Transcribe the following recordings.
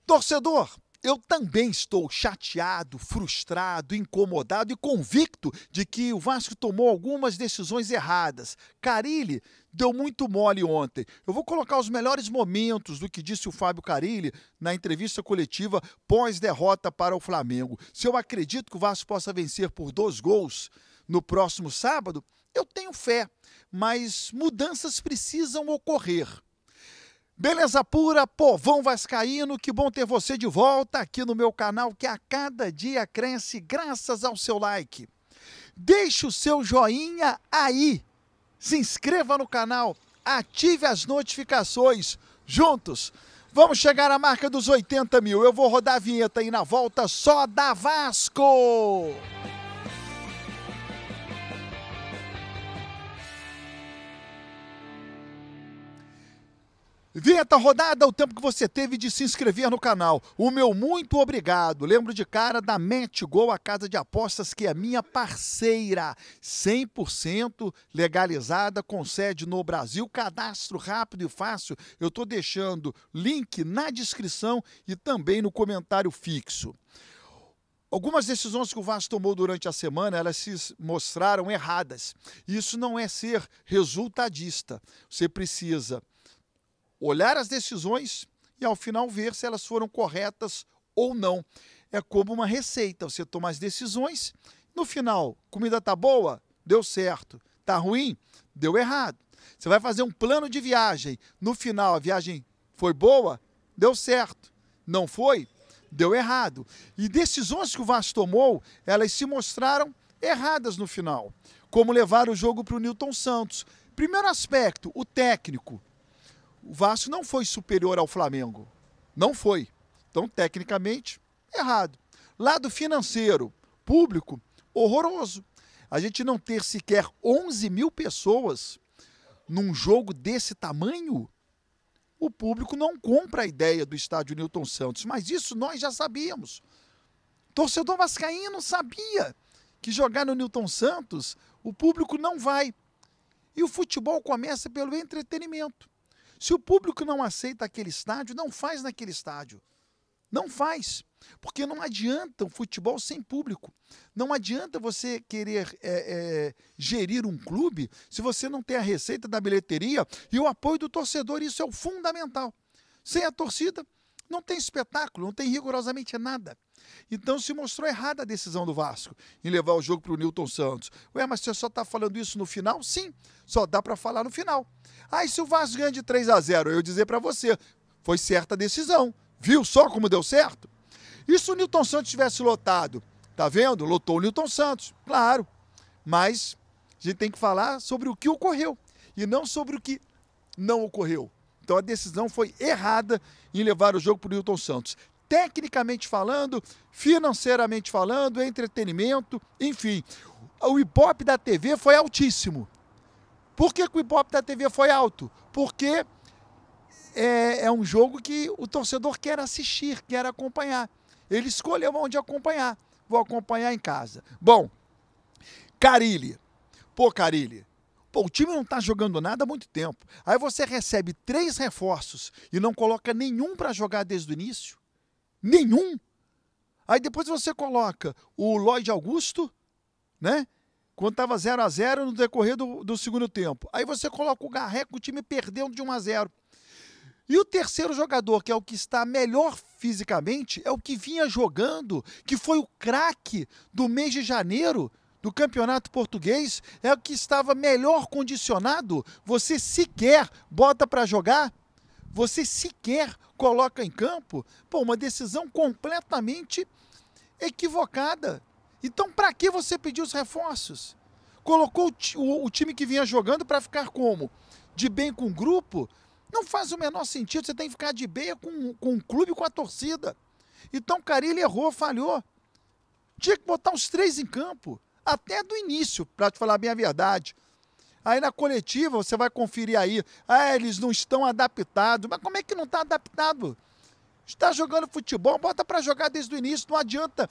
Torcedor, eu também estou chateado, frustrado, incomodado e convicto de que o Vasco tomou algumas decisões erradas. Carille deu muito mole ontem. Eu vou colocar os melhores momentos do que disse o Fábio Carille na entrevista coletiva pós-derrota para o Flamengo. Se eu acredito que o Vasco possa vencer por 2 gols no próximo sábado, eu tenho fé, mas mudanças precisam ocorrer. Beleza pura, povão vascaíno, que bom ter você de volta aqui no meu canal que a cada dia cresce graças ao seu like. Deixe o seu joinha aí, se inscreva no canal, ative as notificações, juntos vamos chegar à marca dos 80 mil. Eu vou rodar a vinheta aí na volta só da Vasco! Vinheta rodada, o tempo que você teve de se inscrever no canal. O meu muito obrigado. Lembro de cara da MetGol, a casa de apostas que é minha parceira. 100% legalizada, com sede no Brasil. Cadastro rápido e fácil. Eu estou deixando link na descrição e também no comentário fixo. Algumas decisões que o Vasco tomou durante a semana, elas se mostraram erradas. Isso não é ser resultadista. Você precisa olhar as decisões e ao final ver se elas foram corretas ou não. É como uma receita, você toma as decisões, no final, comida tá boa? Deu certo. Tá ruim? Deu errado. Você vai fazer um plano de viagem, no final a viagem foi boa? Deu certo. Não foi? Deu errado. E decisões que o Vasco tomou, elas se mostraram erradas no final. Como levar o jogo para o Nilton Santos. Primeiro aspecto, o técnico. O Vasco não foi superior ao Flamengo. Não foi. Então, tecnicamente, errado. Lado financeiro, público, horroroso. A gente não ter sequer 11 mil pessoas num jogo desse tamanho, o público não compra a ideia do estádio Nilton Santos. Mas isso nós já sabíamos. Torcedor vascaíno sabia que jogar no Nilton Santos, o público não vai. E o futebol começa pelo entretenimento. Se o público não aceita aquele estádio, não faz naquele estádio. Não faz. Porque não adianta o futebol sem público. Não adianta você querer gerir um clube se você não tem a receita da bilheteria e o apoio do torcedor. Isso é o fundamental. Sem a torcida, não tem espetáculo, não tem rigorosamente nada. Então se mostrou errada a decisão do Vasco em levar o jogo para o Nilton Santos. Ué, mas você só está falando isso no final? Sim, só dá para falar no final. E se o Vasco ganha de 3-0, eu dizer para você, foi certa a decisão. Viu só como deu certo? E se o Nilton Santos tivesse lotado? Tá vendo? Lotou o Nilton Santos, claro. Mas a gente tem que falar sobre o que ocorreu e não sobre o que não ocorreu. Então a decisão foi errada em levar o jogo para o Nilton Santos. Tecnicamente falando, financeiramente falando, entretenimento, enfim. O Ibope da TV foi altíssimo. Por que o Ibope da TV foi alto? Porque é um jogo que o torcedor quer assistir, quer acompanhar. Ele escolheu onde acompanhar. Vou acompanhar em casa. Bom, Carille. Pô, Carille, o time não está jogando nada há muito tempo. Aí você recebe 3 reforços e não coloca nenhum para jogar desde o início. Nenhum. Aí depois você coloca o Lloyd Augusto, né? Quando estava 0-0 no decorrer do segundo tempo. Aí você coloca o Garré, o time perdendo de 1-0. E o terceiro jogador, que é o que está melhor fisicamente, é o que vinha jogando, que foi o craque do mês de janeiro do Campeonato Português, é o que estava melhor condicionado. Você sequer bota para jogar? Você sequer coloca em campo? Pô, uma decisão completamente equivocada. Então, para que você pediu os reforços? Colocou o time que vinha jogando para ficar como? De bem com o grupo? Não faz o menor sentido, você tem que ficar de bem com o clube e com a torcida. Então, Carille errou, falhou. Tinha que botar os 3 em campo, até do início, para te falar bem a verdade. Aí na coletiva você vai conferir aí, eles não estão adaptados. Mas como é que não está adaptado? Está jogando futebol, bota para jogar desde o início, não adianta.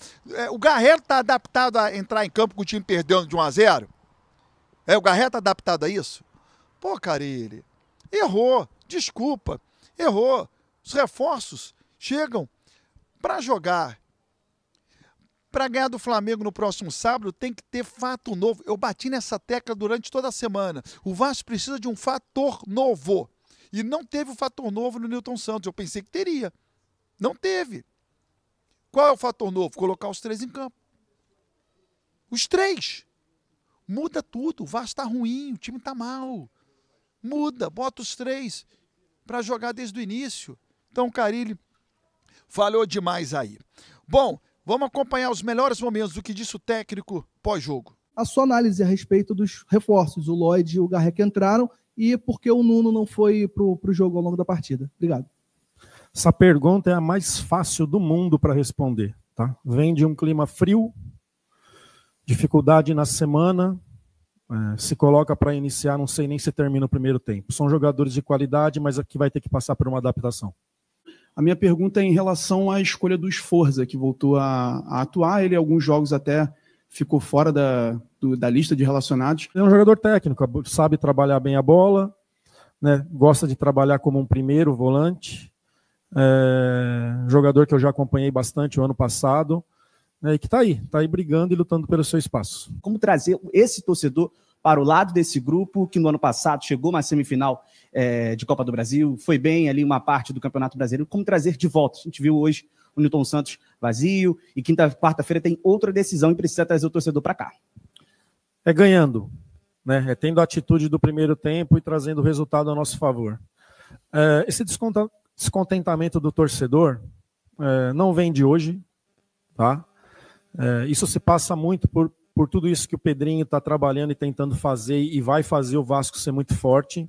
O Garré está adaptado a entrar em campo com o time perdendo de 1-0? O Garré está adaptado a isso? Pô, Carille, errou, desculpa, errou. Os reforços chegam Para jogar, para ganhar do Flamengo no próximo sábado, tem que ter fato novo. Eu bati nessa tecla durante toda a semana. O Vasco precisa de um fator novo. E não teve o fator novo no Nilton Santos. Eu pensei que teria. Não teve. Qual é o fator novo? Colocar os três em campo. Os três. Muda tudo. O Vasco está ruim, o time está mal. Muda, bota os três para jogar desde o início. Então o Carille falhou demais aí. Bom, vamos acompanhar os melhores momentos do que disse o técnico pós-jogo. A sua análise a respeito dos reforços. O Lloyd e o Garrec entraram e por que o Nuno não foi para o jogo ao longo da partida? Obrigado. Essa pergunta é a mais fácil do mundo para responder. Tá? Vem de um clima frio, dificuldade na semana, se coloca para iniciar, não sei nem se termina o primeiro tempo. São jogadores de qualidade, mas aqui vai ter que passar por uma adaptação. A minha pergunta é em relação à escolha do Sforza, que voltou a atuar. Ele, em alguns jogos, até ficou fora da lista de relacionados. É um jogador técnico, sabe trabalhar bem a bola, né? Gosta de trabalhar como um primeiro volante. Jogador que eu já acompanhei bastante o ano passado, e que está aí brigando e lutando pelo seu espaço. Como trazer esse torcedor para o lado desse grupo que no ano passado chegou uma semifinal de Copa do Brasil, foi bem ali uma parte do Campeonato Brasileiro, como trazer de volta? A gente viu hoje o Nilton Santos vazio e quarta-feira tem outra decisão e precisa trazer o torcedor para cá. É ganhando, né? É tendo a atitude do primeiro tempo e trazendo o resultado a nosso favor. Esse descontentamento do torcedor não vem de hoje, tá? Isso se passa muito por tudo isso que o Pedrinho está trabalhando e tentando fazer e vai fazer o Vasco ser muito forte,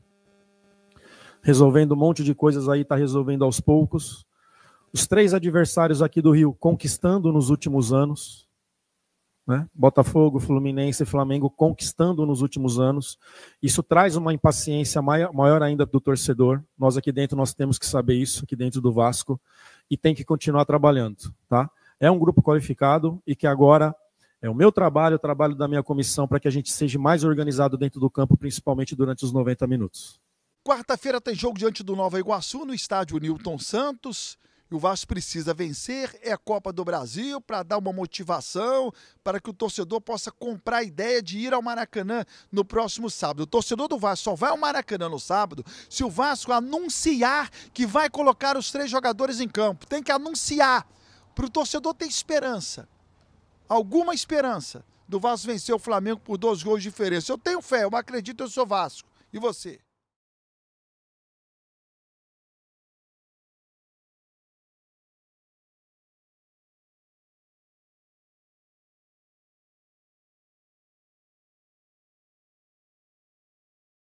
resolvendo um monte de coisas aí, está resolvendo aos poucos. Os três adversários aqui do Rio conquistando nos últimos anos, né? Botafogo, Fluminense e Flamengo conquistando nos últimos anos. Isso traz uma impaciência maior ainda do torcedor. Nós aqui dentro nós temos que saber isso, aqui dentro do Vasco, e tem que continuar trabalhando, tá? É um grupo qualificado e que agora é o meu trabalho, o trabalho da minha comissão, para que a gente seja mais organizado dentro do campo, principalmente durante os 90 minutos. Quarta-feira tem jogo diante do Nova Iguaçu, no estádio Nilton Santos. E o Vasco precisa vencer, é a Copa do Brasil, para dar uma motivação, para que o torcedor possa comprar a ideia de ir ao Maracanã no próximo sábado. O torcedor do Vasco só vai ao Maracanã no sábado se o Vasco anunciar que vai colocar os três jogadores em campo. Tem que anunciar, para o torcedor ter esperança, alguma esperança do Vasco vencer o Flamengo por 2 gols de diferença. Eu tenho fé, eu acredito, eu sou Vasco. E você?